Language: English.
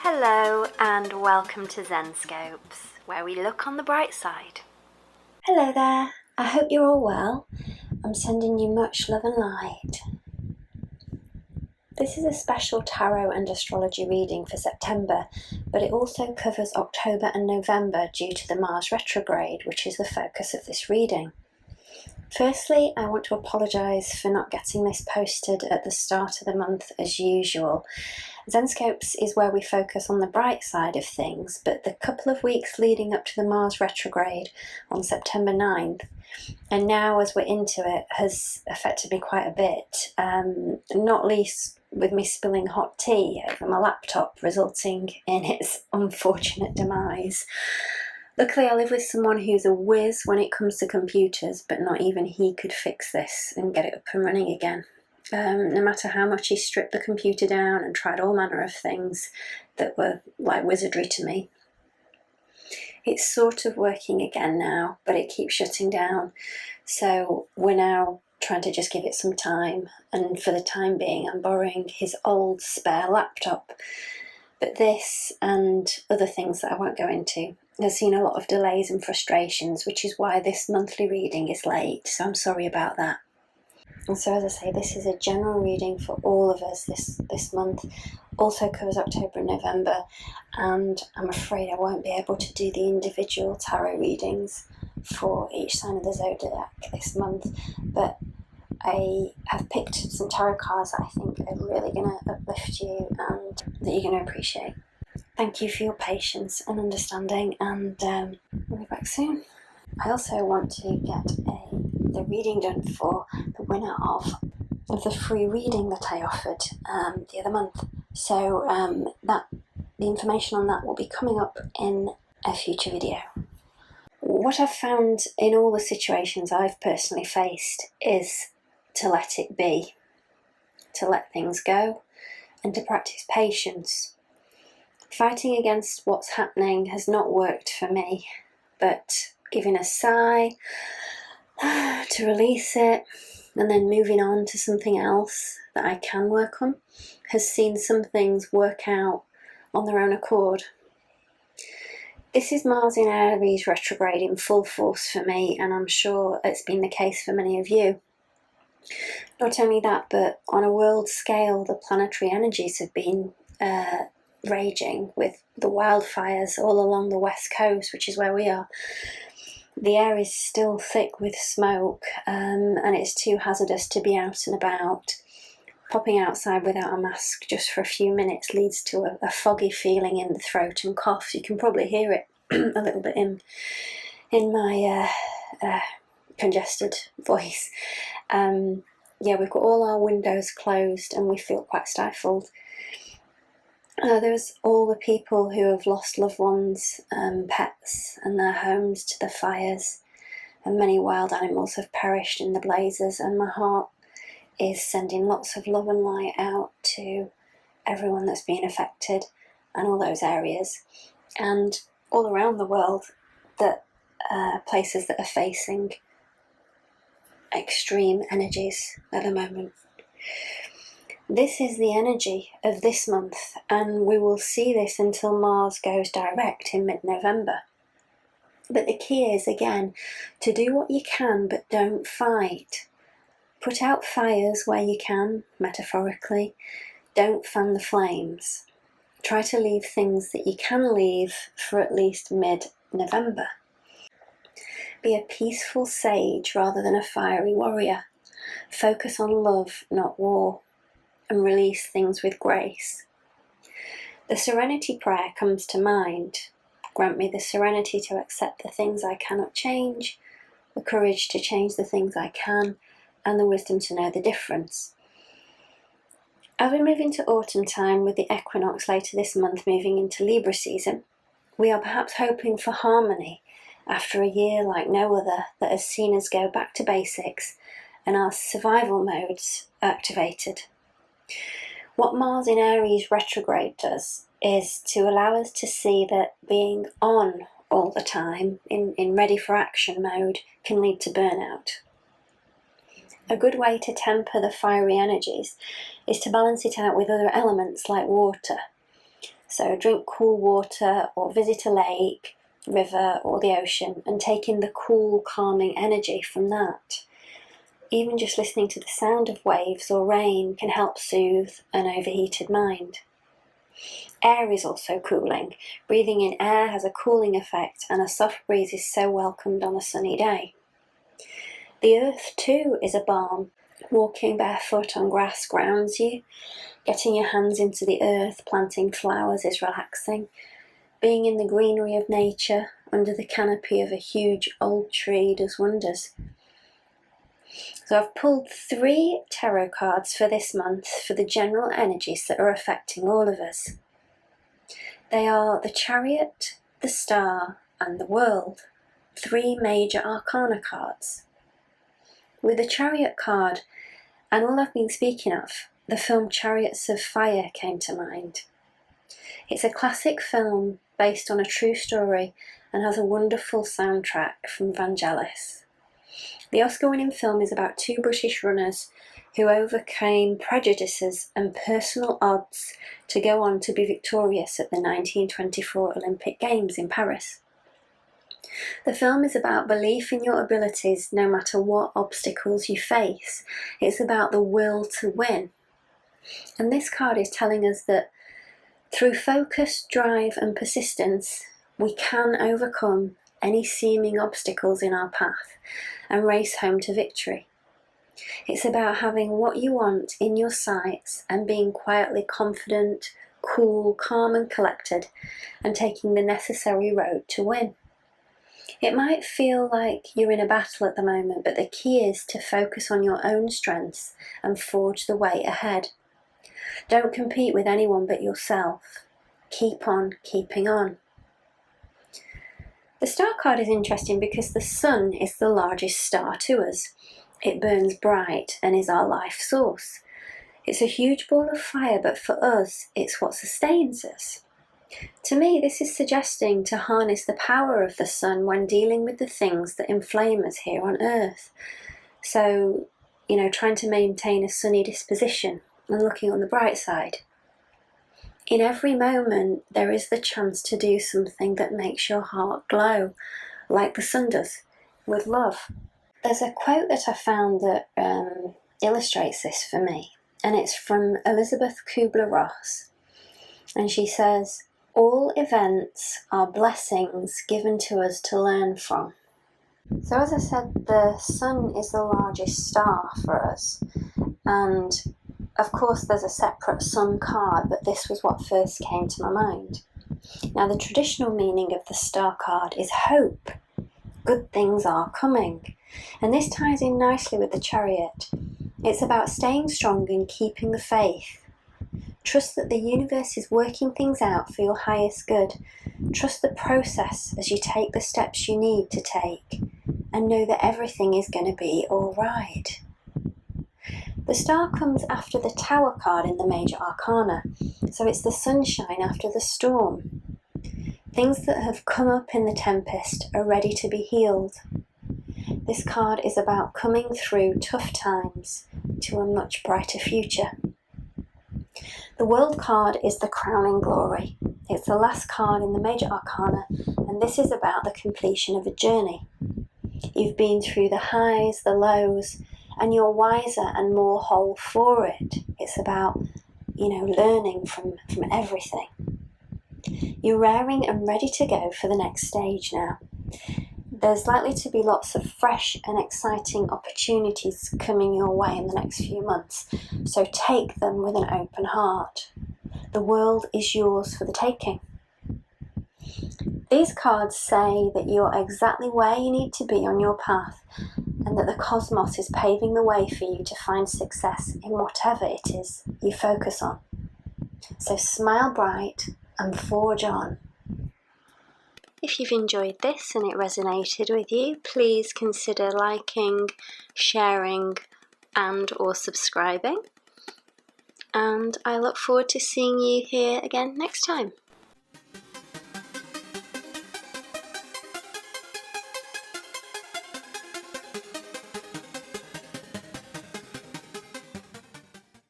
Hello and welcome to Zenscopes, where we look on the bright side. Hello there, I hope you're all well. I'm sending you much love and light. This is a special tarot and astrology reading for September, but it also covers October and November due to the Mars Retrograde, which is the focus of this reading. Firstly, I want to apologise for not getting this posted at the start of the month as usual. Zenscopes is where we focus on the bright side of things, but the couple of weeks leading up to the Mars Retrograde on September 9th, and now as we're into it, has affected me quite a bit, not least with me spilling hot tea over my laptop, resulting in its unfortunate demise. Luckily, I live with someone who's a whiz when it comes to computers, but not even he could fix this and get it up and running again. No matter how much he stripped the computer down and tried all manner of things that were like wizardry to me. It's sort of working again now, but it keeps shutting down. So we're now trying to just give it some time, and for the time being I'm borrowing his old spare laptop. But this and other things that I won't go into has seen a lot of delays and frustrations, which is why this monthly reading is late, so I'm sorry about that. And so, as I say, this is a general reading for all of us this month. Also covers October and November, and I'm afraid I won't be able to do the individual tarot readings for each sign of the zodiac this month, but I have picked some tarot cards that I think are really going to uplift you and that you're going to appreciate. Thank you for your patience and understanding, and we'll be back soon. I also want to get the reading done for the winner of the free reading that I offered the other month. So the information on that will be coming up in a future video. What I've found in all the situations I've personally faced is to let it be, to let things go, and to practice patience. Fighting against what's happening has not worked for me, but giving a sigh to release it and then moving on to something else that I can work on has seen some things work out on their own accord. This is Mars in Aries retrograde in full force for me, and I'm sure it's been the case for many of you. Not only that, but on a world scale, the planetary energies have been raging with the wildfires all along the west coast, which is where we are. The air is still thick with smoke, and it's too hazardous to be out and about. Popping outside without a mask just for a few minutes leads to a foggy feeling in the throat and cough. You can probably hear it a little bit in my congested voice. We've got all our windows closed and we feel quite stifled. There's all the people who have lost loved ones, pets and their homes to the fires, and many wild animals have perished in the blazes, and my heart is sending lots of love and light out to everyone that's been affected and all those areas, and all around the world, that places that are facing extreme energies at the moment. This is the energy of this month, and we will see this until Mars goes direct in mid-November. But the key is, again, to do what you can, but don't fight. Put out fires where you can, metaphorically. Don't fan the flames. Try to leave things that you can leave for at least mid-November. Be a peaceful sage rather than a fiery warrior. Focus on love, not war, and release things with grace. The serenity prayer comes to mind. Grant me the serenity to accept the things I cannot change, the courage to change the things I can, and the wisdom to know the difference. As we move into autumn time, with the equinox later this month moving into Libra season, we are perhaps hoping for harmony after a year like no other that has seen us go back to basics and our survival modes activated. What Mars in Aries retrograde does is to allow us to see that being on all the time, in ready for action mode, can lead to burnout. A good way to temper the fiery energies is to balance it out with other elements like water. So drink cool water or visit a lake, river or the ocean and take in the cool, calming energy from that. Even just listening to the sound of waves or rain can help soothe an overheated mind. Air is also cooling. Breathing in air has a cooling effect, and a soft breeze is so welcomed on a sunny day. The earth too is a balm. Walking barefoot on grass grounds you. Getting your hands into the earth, planting flowers is relaxing. Being in the greenery of nature, under the canopy of a huge old tree, does wonders. So I've pulled 3 tarot cards for this month for the general energies that are affecting all of us. They are the Chariot, the Star and the World, 3 major arcana cards. With the Chariot card, and all I've been speaking of, the film Chariots of Fire came to mind. It's a classic film based on a true story and has a wonderful soundtrack from Vangelis. The Oscar-winning film is about 2 British runners who overcame prejudices and personal odds to go on to be victorious at the 1924 Olympic Games in Paris. The film is about belief in your abilities no matter what obstacles you face. It's about the will to win. And this card is telling us that through focus, drive and persistence, we can overcome any seeming obstacles in our path and race home to victory. It's about having what you want in your sights and being quietly confident, cool, calm and collected, and taking the necessary road to win. It might feel like you're in a battle at the moment, but the key is to focus on your own strengths and forge the way ahead. Don't compete with anyone but yourself. Keep on keeping on. The star card is interesting because the sun is the largest star to us. It burns bright and is our life source. It's a huge ball of fire, but for us, it's what sustains us. To me, this is suggesting to harness the power of the sun when dealing with the things that inflame us here on Earth. So, trying to maintain a sunny disposition and looking on the bright side. In every moment, there is the chance to do something that makes your heart glow, like the sun does, with love. There's a quote that I found that illustrates this for me, and it's from Elizabeth Kubler-Ross. And she says, "All events are blessings given to us to learn from." So as I said, the sun is the largest star for us, and of course there's a separate sun card, but this was what first came to my mind. Now the traditional meaning of the star card is hope. Good things are coming. And this ties in nicely with the Chariot. It's about staying strong and keeping the faith. Trust that the universe is working things out for your highest good. Trust the process as you take the steps you need to take, and know that everything is going to be all right. The star comes after the Tower card in the major arcana, so it's the sunshine after the storm. Things that have come up in the tempest are ready to be healed. This card is about coming through tough times to a much brighter future. The World card is the crowning glory. It's the last card in the major arcana, and this is about the completion of a journey. You've been through the highs, the lows, and you're wiser and more whole for it. It's about, learning from everything. You're raring and ready to go for the next stage now. There's likely to be lots of fresh and exciting opportunities coming your way in the next few months, so take them with an open heart. The world is yours for the taking. These cards say that you're exactly where you need to be on your path, and that the cosmos is paving the way for you to find success in whatever it is you focus on. So smile bright and forge on. If you've enjoyed this and it resonated with you, please consider liking, sharing and or subscribing. And I look forward to seeing you here again next time.